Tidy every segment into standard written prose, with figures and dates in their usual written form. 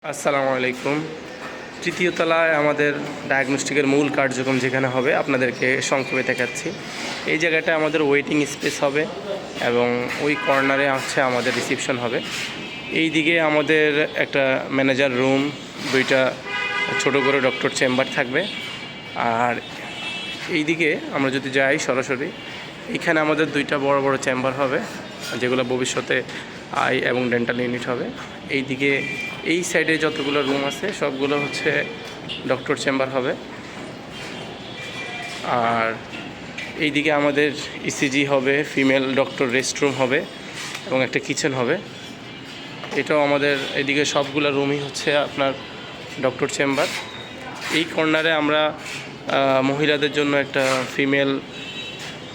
আসসালামু আলাইকুম। তৃতীয় তলায় আমাদের ডায়াগনস্টিকের মূল কার্যক্রম যেখানে হবে আপনাদেরকে সংক্ষেপে দেখাচ্ছি। এই জায়গাটা আমাদের ওয়েটিং স্পেস হবে এবং ওই কর্নারে হচ্ছে আমাদের রিসিপশন হবে। এই দিকে আমাদের একটা ম্যানেজার রুম, দুইটা ছোট করে ডক্টর চেম্বার থাকবে। আর এই দিকে আমরা যদি যাই সরাসরি, এখানে আমাদের দুইটা বড় বড় চেম্বার হবে যেগুলো ভবিষ্যতে আই এবং ডেন্টাল ইউনিট হবে। এই দিকে এই সাইডে যতগুলো রুম আছে সবগুলো হচ্ছে ডক্টর চেম্বার হবে। আর এই দিকে আমাদের ইসিজি হবে, ফিমেল ডক্টর রেস্টরুম হবে এবং একটা কিচেন হবে। এটাও আমাদের এদিকে সবগুলো রুমই হচ্ছে আপনার ডক্টর চেম্বার। এই কর্নারে আমরা মহিলাদের জন্য একটা ফিমেল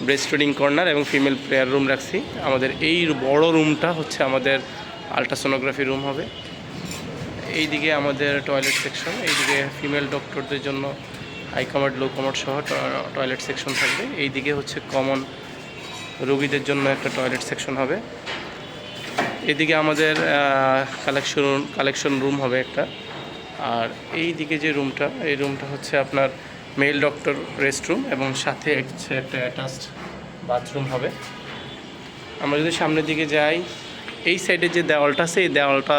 ব্রেস্ট ফিডিং কর্নার এবং ফিমেল প্রেয়ার রুম রাখছি। আমাদের এই বড় রুমটা হচ্ছে আমাদের আলট্রাসোনোগ্রাফি রুম হবে। এই দিকে আমাদের টয়লেট সেকশন, এইদিকে ফিমেল ডক্টরদের জন্য হাই কমার্ড লো কমার্ড সহ টয়লেট সেকশন থাকবে। এই দিকে হচ্ছে কমন রোগীদের জন্য একটা টয়লেট সেকশন হবে। এদিকে আমাদের কালেকশন রুম হবে একটা। আর এই দিকে যে রুমটা, এই রুমটা হচ্ছে আপনার মেল ডক্টর রেস্টরুম এবং সাথে হচ্ছে একটা অ্যাটাচড বাথরুম হবে। আমরা যদি সামনের দিকে যাই, এই সাইডে যে দেওয়ালটা আছে এই দেওয়ালটা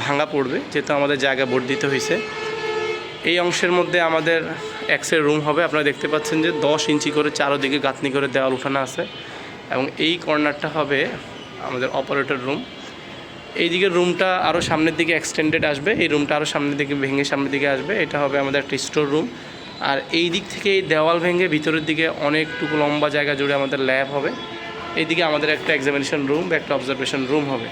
ভাঙা পড়বে যেহেতু আমাদের জায়গা বর্ধিত হয়েছে। এই অংশের মধ্যে আমাদের এক্সের রুম হবে। আপনারা দেখতে পাচ্ছেন যে 10 ইঞ্চি করে চারোদিকে গাঁথনি করে দেওয়াল উঠানো আছে এবং এই কর্নারটা হবে আমাদের অপারেটর রুম। এই দিকের রুমটা আরও সামনের দিকে এক্সটেন্ডেড আসবে, এই রুমটা আরও সামনের দিকে ভেঙে সামনের দিকে আসবে। এটা হবে আমাদের একটা স্টোর রুম। আর এই দিক থেকে এই দেওয়াল ভেঙে ভিতরের দিকে অনেকটুকু লম্বা জায়গা জুড়ে আমাদের ল্যাব হবে। এইদিকে আমাদের একটা এক্সামিনেশন রুম বা একটা অবজারভেশন রুম হবে।